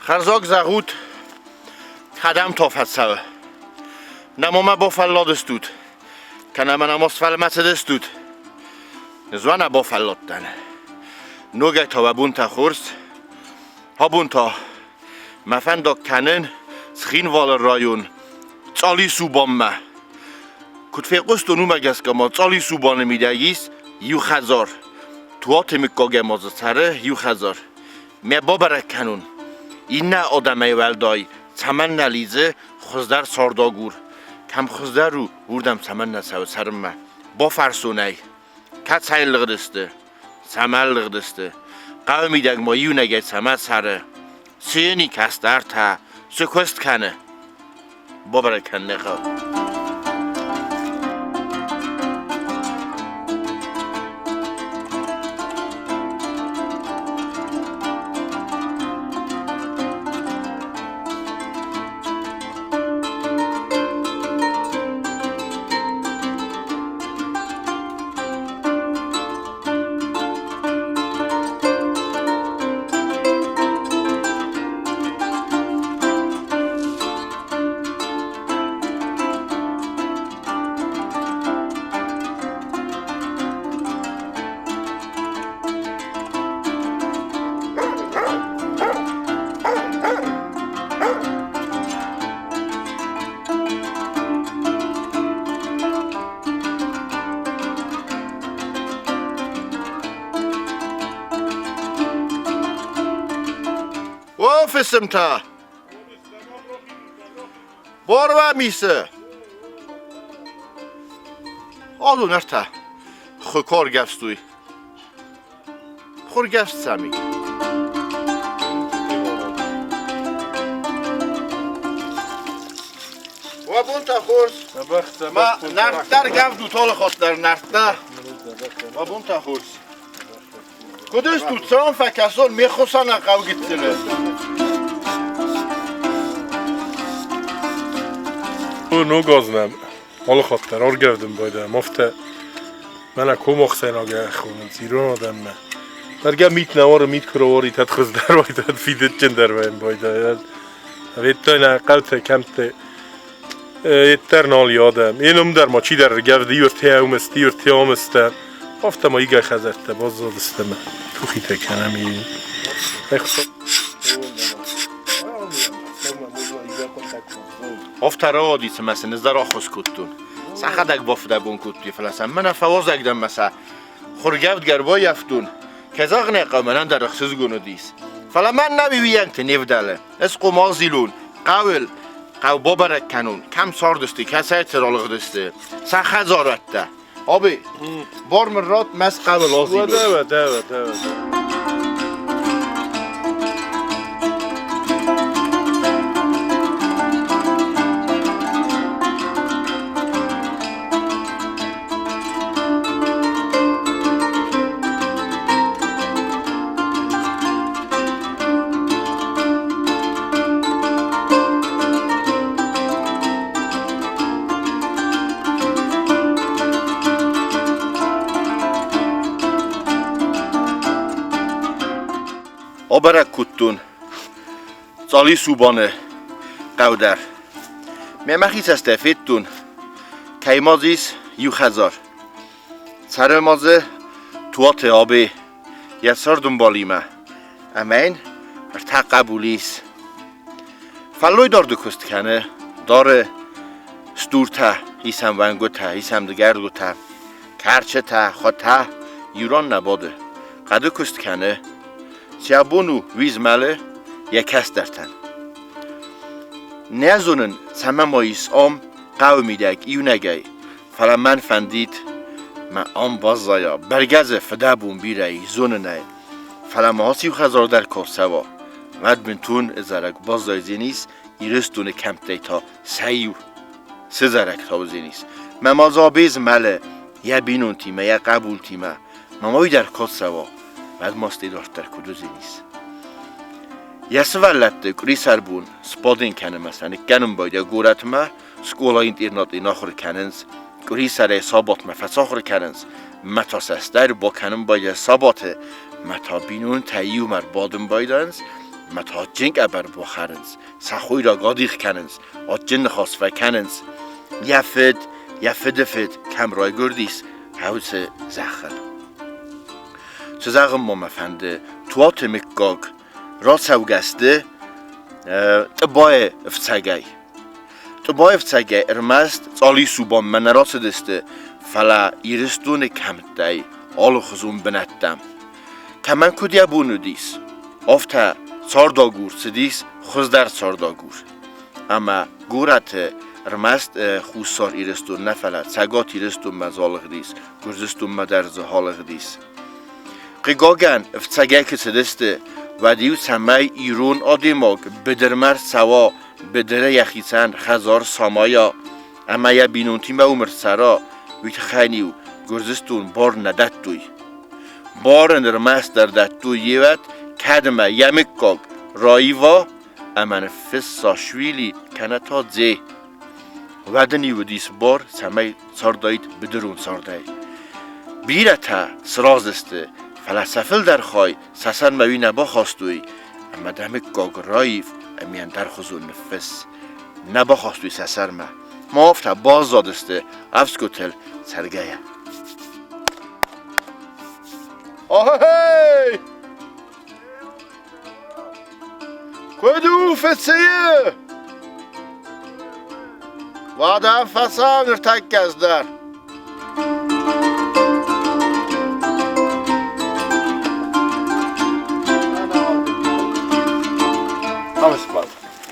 خرزاق زغوت خدم تافت سوه نمامه با فلاد استود که نمه نماز فلمت دستود نزوانه با فلاد دنه نوگه تا و بون تا خورس ها بون تا مفن دا کنن سخین وال رایون Цъалисубаны. Кутфеқусту нумагескама Цъалисубаны мидагис 1000. Туате миккагемазы сары 1000. Ме бабарак канун. Инна одамай валдай цаман нализы хуздар сардагур. Кам хуздару бурдам цаман насав сарымма. Ба фарсунай. Кат сайлыгдысты. Самаллыгдысты. Qavmidag ma yunagay samar sары. Сыни кастар та сөкөст каны. Бабаракан нехо. Ofisim ta. Borva misi. Alu nerta. Xukor gevstuy. Xur gevst sami. Wa bunta khurs. Ma nartar gevdu tol khotlar narta. Wa bunta khurs. Kudüs tutsan fakason mekosana qav gitsile. نو گازنم حالا خاطر آر گردم بایده مفته من کم اخسین آگه خونم زیرون آدم نه درگه میت نوار میت کرواری تد خزدر بایده فیدت جندر بایم بایده ویتای نه قلت کمت ایتر نال یادم اینم در ما چی در گفت دیور تیام است دیور تیام است افته ما ایگه خزرته باز زادسته من تو خیته کنم این افترا آدیس مثلا نزدر آخوز کتون سخدک بافده بون کتی فلسن من فواز اگدم مثلا خورگفت گربای افتون کزاق نقا منن در اخصوص گونو دیس فلا من نبیوینگ تنیف داله از قماغ زیلون قاول قاو بابرک کنون کم سار دستی کسای ترالغ دستی سخد زارته آبی بار مرات مس قاول آزیلون دوه آبرک کتون Цъалисубаны قودر میمخیس استفیدتون کیمازیس 1000 سرمازه توات آبی یسار دنبالیمه امین ارتق قبولیس فلوی داردو کست کنه داره ستورته ایسم ونگوته ایسم دگرگوته کرچته خوته یوران نباده قدو کست کنه سیابونو ویز ماله یکست درتن نیازونن سمماییس آم قومیدک ایو نگی فلا من فندید من آم بازایا برگز فده بون بیرایی زوننه فلا ماسی و خزار در کاسوا مد بنتون ازارک بازای زینیس ایرستون کمتی تا سیو سزارک تا زینیس ممازا بیز ماله یا بینون تیمه یا قبول تیمه ممایی در کاسوا مد ماستی داشت در کدو زینیس یسولت کری سربون سپادین کنه مثلا کنم باید گورت ما سکولا اینترنتی ناخور کننز کری سر حسابات مفساخور کننز متا سستر با کنم باید حسابات متا بینون تاییو مر بادم بایدنز met haar jink aber bocherens, sachoy ra gadich kennens, hat jin khas verkennens. Jafid, kamroi gurdis, hause Sachen. Zu sagen, Mama fände, tuate mikgog, ratsaugaste, تبای افتگی ارمست Цъалисубаны من راسدسته فلا ایرستون کمتای آل خزون بنتم کمن کدیا بونو دیس افتا سارداگور سدیس خزدر سارداگور اما گورت ارمست خوصار ایرستون نفلا سگات ایرستون مزالغ دیس گرزستون مدرز حالغ دیس قیگاگن افتگی که سدسته و دیو سمای ایرون آدیماگ بدرمر سوا بدره یخیسن خزار سامایا اما یا بینونتی ما عمر سرا ویت خانیو گرزستون بار ندت دوی بار نرمست در دت دوی یوت کدمه یمکاگ رایوا اما نفس ساشویلی کنه تا زی و دنیو دیس بار سمای ساردایت بدرون ساردای بیرتا سرازسته فلسفل در خواهی سسن موی نبا خواستوی اما دمک گاگ رایف امیان در خزون نفس نبا خواستوی سسر ما افتا باز زادسته افسکوتل سرگیه آهی کدو فتسیه وادم فسان ارتک از در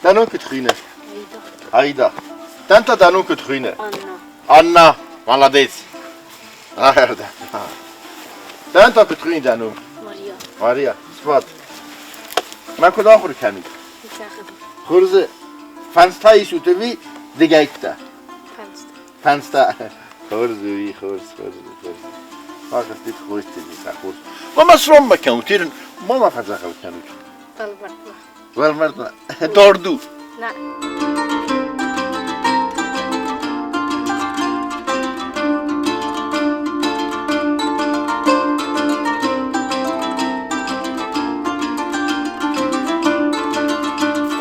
Danke Trine. Aida. Tanta danke Trine. Anna. Молодец. Aida. Tanta Trine danke. Maria. Spot. من کدام خوری کنی؟ خورزه فنستایی شوته وی دیگه فنستا خورزوی خورز فقط دید خوشت دیگه خورز ما مسرم بکنم تیرن ما فزاقه بکنم والمردنا دوردو نه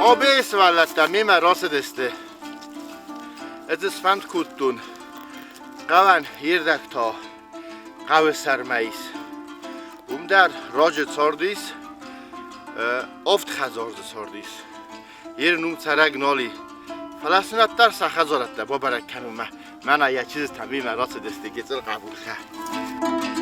آبی سوالت میم راست دسته از اسفند کودتون قوان یردک تا قو سرماییس در راج ساردیس افت خزارد ساردیس یر نوم سرگ نالی فلسطینت در سخزارت ده با برکنم من یه چیز تمیم راست دسته گیتل قبول خواهد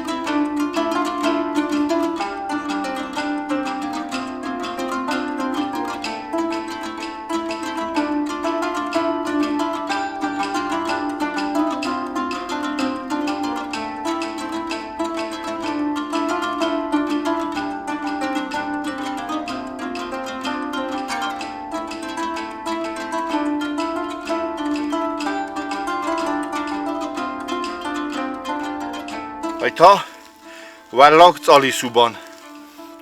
تا ولاک Цъалисубаны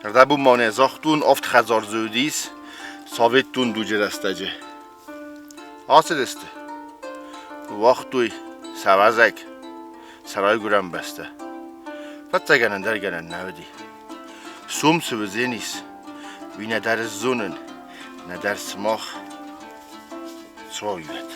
ردبو مانه زاختون افت خزار زودیس ساویتون دو جرستجه آسه دسته وقتوی سوازک سرای گرم بسته فتا گنن در گنن نودی سوم سوزه نیست وی نه در زونن نه در سماخ سوایوت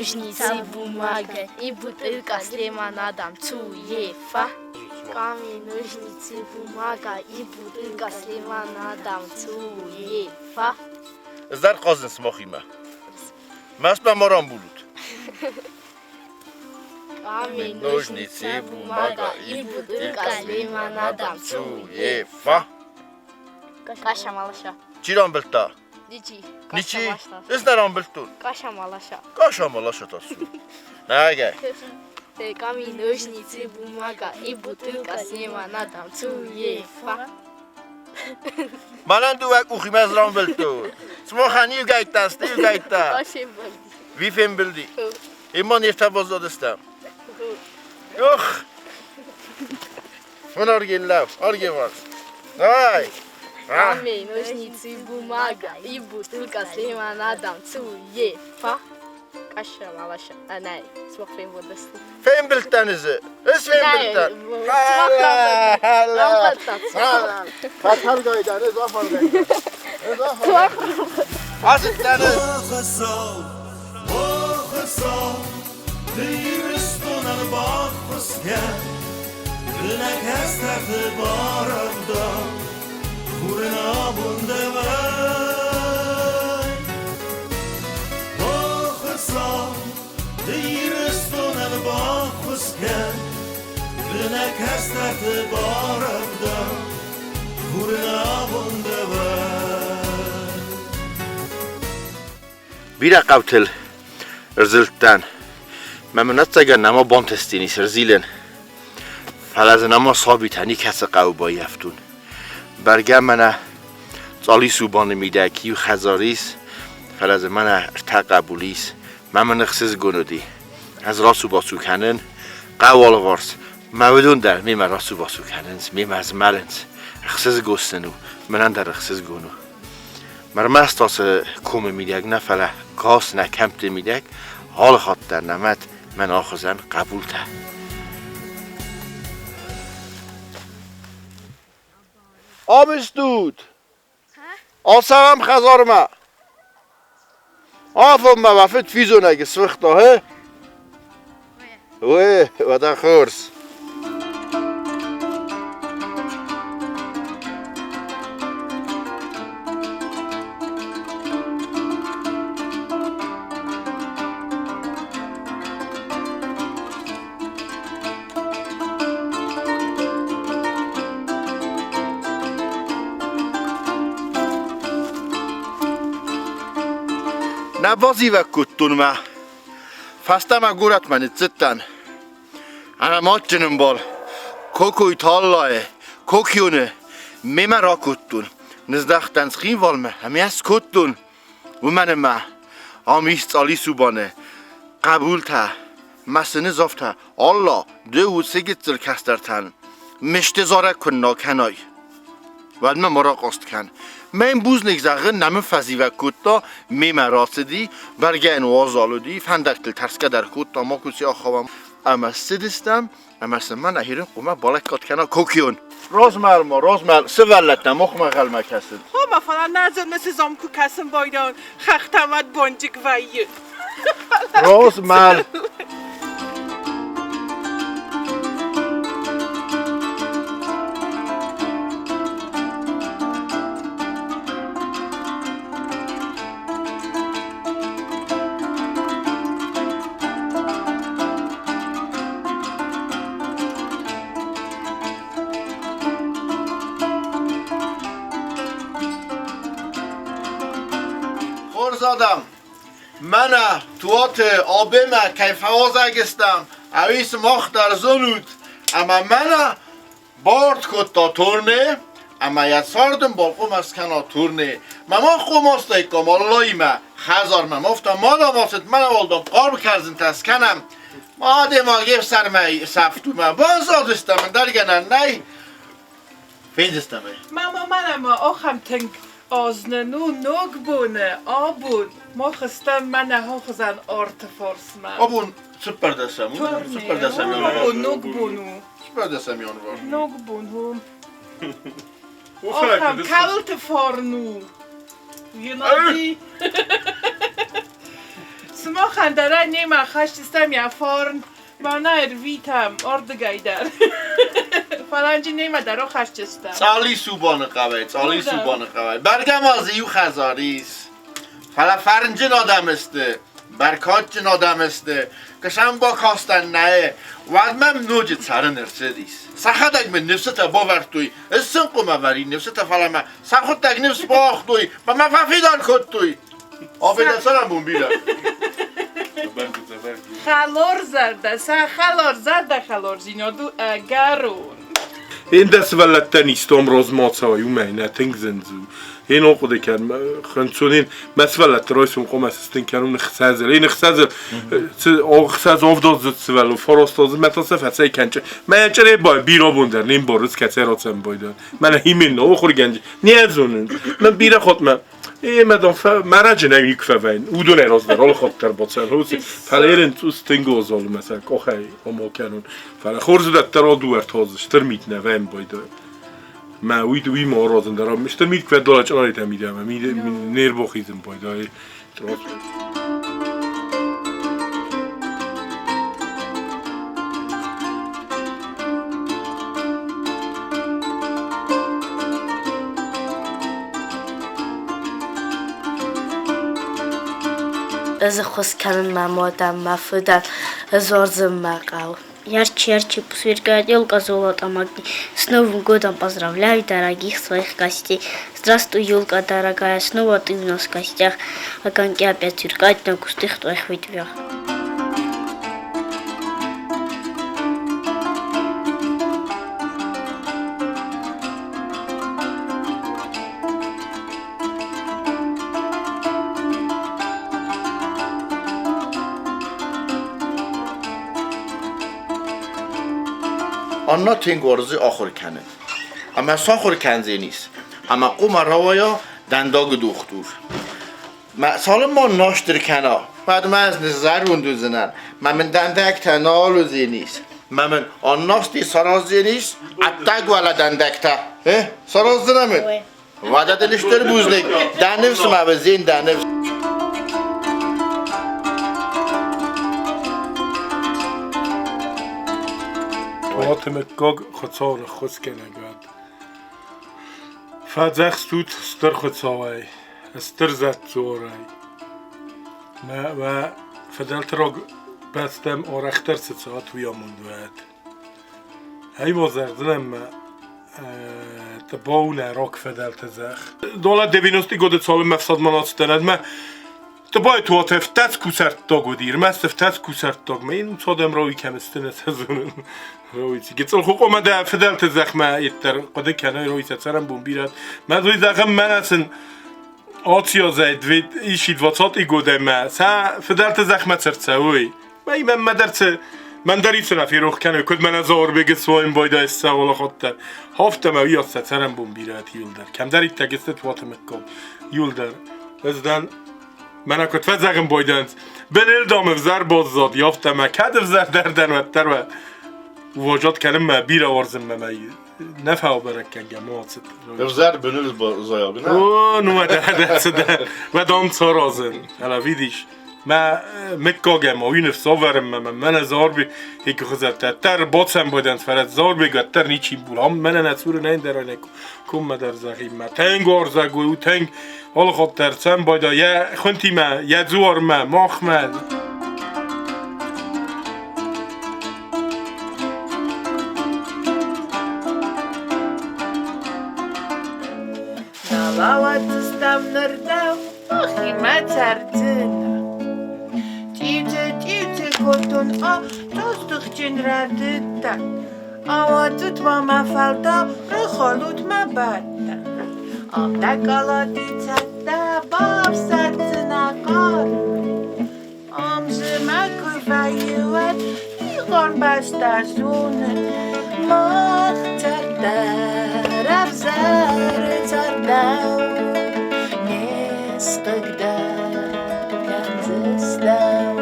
Ножницы, бумага и бутылка с лимонадом Цуефа. Камень, ножницы, бумага и бутылка с лимонадом Цуефа. Здар قازن سماخیمه مست به ماران بولود Камень, ножницы, бумага и бутылка с лимонадом Цуефа. Каша малаша. چیران بلتا؟ Дичи. نیچی؟ از نران بلتون؟ Каша малаша. کاشا مالاشا تاسو نگه Камень, ножницы, бумага и бутылка с лимонадом Цуефа. منان دو وک اوخیم از ران بلتون سماخانی گیت دست گیت دست Каша балди. وی فهم بلدی ایمان یفته باز دادستم اوخ من оргиллав, оргивар. Давай. Камень, ножницы, бумага и бутылка с лимонадом. Цуефа. Каша, малаша. Най, смотрим вот это. Фейм билтанизы. Эс фейм билтан. Hala. Fatar gaydan, ez afar gaydan. Ez afar. Azıttanı. Deyirstonar baxıske. Gülnek hestəfi barımda. Buruna bunda vay. Baxısa. Deyirstonar baxıske. Gülnek hestəfi barımda. Buruna bunda vay. Bira qavtil. Rziltdan. ممنونت اگر نما بانتستینی سرزیلن فلز نما ثابتنی کس قو با یفتون برگم منه Цъалисубаны میدکی و خزاریس فلز منه ارتا قبولیس ممن اخسیز گنودی از راسو باسو کنن قوال وارس مودون در میم راسو باسو کننز میم از ملنز اخسیز گستنو منن در اخسیز گنو مرمست تاس کوم میدک نفله کاس نکمت میدک حال خاط در نمت من آخوزن قبول ته آبستود آسام خزارما آفم ما وفت فیزو نگه سوختا ها وی ودا خورس نبازی و کتون ما فسته ما گورت منی زدن انا مات جنم بال کوکوی تالای کوکیونه میمه را کتون نزدختن سخیم والمه همی از کتون و من ما آمیش Цъалисубаны قبول تا مسنه زفته الله دو سگت زل کسترتن مشتزاره کن ناکنای و من مرا قاست کن من بوز نگذاقه نمه فزی و کتا میمه راسدی برگه وازالودی فندکتل ترسکه در کتا ما کسی آخوام اما سدستم اما سمن اهیرم قومه بالکات کنه کوکیون رازمال ما رازمال سوالت نمخمه غلمه کسید ما فلا نزد مثل زامکو کسم بایدان خختمت بانجک ویه رازمال زادم من توات آبم کیف هواز اگستم اویس مخ در زنود اما من بارد کد تا تورنه اما یاد ساردم بالقوم از کنا تورنه مما خوم استای کم اللهی ما خزار من مفتا مادا ماست من والدم قارب کرزن تسکنم ماده ما گیف سر می سفتو ما بازاد استم درگنن نی فیند استم ماما منم آخم تنگ آزننو نوگ بونه آبون ما خستم من ها خزن آرت فارس من آبون سپر دستم سپر دستم آبون نوگ بونو سپر دستم یان وار نوگ بونو آخم کلت فارنو ینادی سما خندره نیمه خشتستم یا فارن بنا ارویتم اردگایدر فلانجی نیمه در رو خشتستم Цъалисубаны قوی Цъалисубаны قوی برگم از ایو خزاریس فلا فرنجین آدم استه برکاتجین آدم استه کشم با کاستن نه و من نوجه سر نرسدیس سخدک من نفست باورتوی اسن قوم وری نفست فلا من سخدک نفس باختوی و من ففیدان کدتوی آفیدن سرم بون بیرم خالور زرده سا خالور زرده خالور زینادو گرون این دست ولت نیستم روز ماچای و نه تنگ زنزو این آقای که خنچونین مسئله رایسون قوم استن کنون نخسازل این نخسازل خساز آفداز زدسول و فراستاز متاسف هستی کنچه من چرا با بیرا بوندر نیم بارز کسی راتم بایدن من همین نو خور گنج نیازونن من بیرا خود من مدام مرج نمیک فوین او دونه راز در حال خاطر باطن روزی فلیرن تو استنگو زال مثلا کوخی اما کنون فل خورز دت ترا دور تازش تر میت نویم بایده ما وی ما رازن درام مشتر میت که دولت آنی تمیدم می نیر بخیزم بایده تراس از خواست کنن مامادم مفدن زارزم مقاو. Ярче пусть гаделка золото магни. С Новым годом поздравляю дорогих своих гостей. Здравствуй, елка дорогая, снова ты у нас в гостях. Огоньки опять сверкают на густых твоих ветвях. آنها تنگارزی آخر کنه اما ساخر کنزی نیست اما قوم روایا دنداگ دختور سال ما ناشتر کنا بعد من از نظرون دوزنن من دندک تنال و زینیست من آن ناستی سراز زینیست اتگ والا دندک تا سراز زنمن وعده دلشتر بوزنگ دنفس موزین دنفس Wat gog gezogen goed kennen gaat. Vaat zegt doet ster gezogen, ster zet zorai. Maar we verdelt er ook best hem o rechter zit zo at wie amund werd. Hij was er dan te bouwen en ook verdelt te zeg. Dolle devinosti god het zal hem afstand man uitstellen, maar te باید تو آتف تست کوسرت داگو دیر مستف تست کوسرت داگ ما این صادم روی کمستن سزونن روی چی گیتسال خوب آمده فدلت زخمه ایتر قده کنه روی سرم بون بیرد من روی زخم من اصلا آتیا زید وید ایشید واتات ای گوده ما سا فدلت زخمه سرسوی ما ای من مدرسه من در ایسو نفی روخ کنه کد من از آر بگه سوایم بایده استقالا خودتر هافته ما وی آسا سرم بون بیرد یولدر کم در ایت تگسته تواتم اکام یولدر ازدن من اکت فزگم بایدند بنل دام افزار باززاد یافتم کد افزار دردن و تر و واجد کنم ما بیر آورزم ما نفع برکن گماست افزار بنل باززاد نه اوه نومده دست در و دام سرازن حالا ویدیش ما مکاگم آوین افزارم من از آر بی هیچ خزد تر باتسم بایدند فرد زار بگد تر نیچی بول هم من نصور نه درانه کم ما در زخیم ما تنگ آرزگوی و تنگ حالا خود ترسم باید یا خونتی ما یا زوار ما ماخ ما نواوت استم نردم آخی ما تردن تیوته کتون دوستخ جن رددن آواتوت ما مفلدا رخالوت ما بدن آم دکالاتی تده باب ستنا قار آم زمکوی فیوت ایقان بسته زونه ماخ تده رفزر تردو نسقک در کنزستو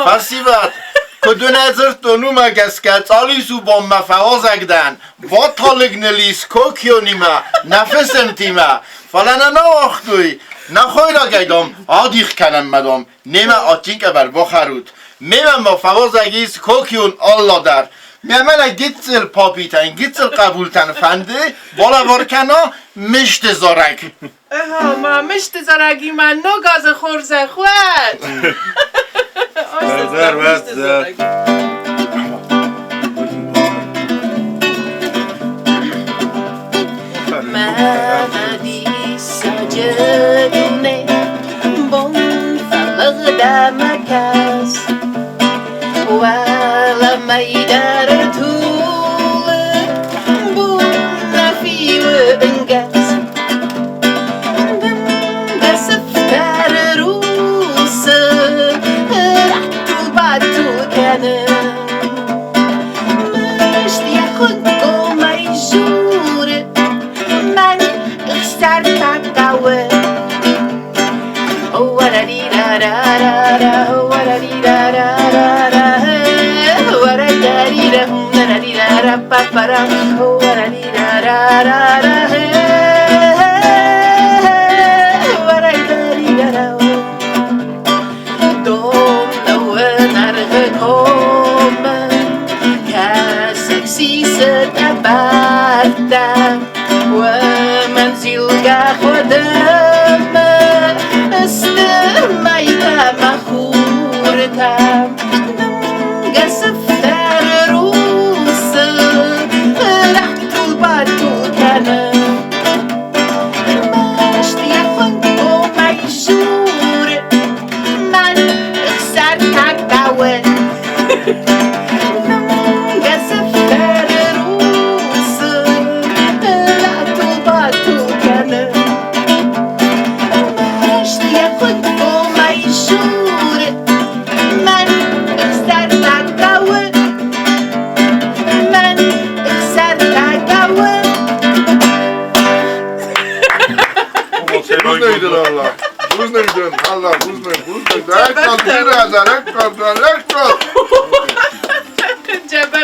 فسیبت کدو نظر تونو مگس که Цъалисубаны فوازگدن با تالگ نلیس کوکیو نیما نفسم تیما فلان ناختوی نخوی را گیدم آدیخ کنم مدام نیما آتینک بر بخرود میمن با فوازگیز کوکیون الله در میمن گیتسل پاپیتن گیتسل قبولتن فنده بالا ورکنا مشت زارک ما مشت زارگی من نو گاز خورزه خواد زر وزر مدی سجدونه بون فلغ دمکس ولا میدر طول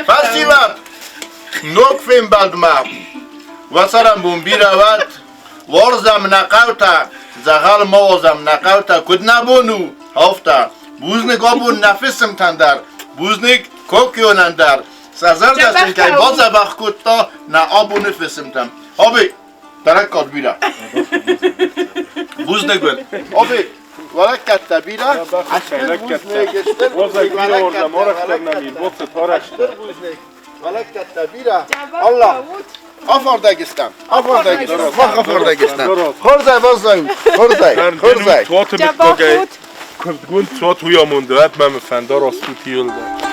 Festival nok fim baldma wasaram bumbiravat warzam naqauta zagal mawzam naqauta kudnabunu hafta buznik abun nafism tandar buznik kokyonandar sazar dastin kay baza bakhutta na abun nafism tam abi tarakkat bira buznik ben abi ولكت بيرا عشان بوزنك اشتر وزك بيرا وردا مرختر نمي بوت تارشتر ولكت بيرا الله افر داگستان افر داگستان افر داگستان خورزای بازای خورزای توات میتوگه گون توات ویا مونده من فندار استوتیل ده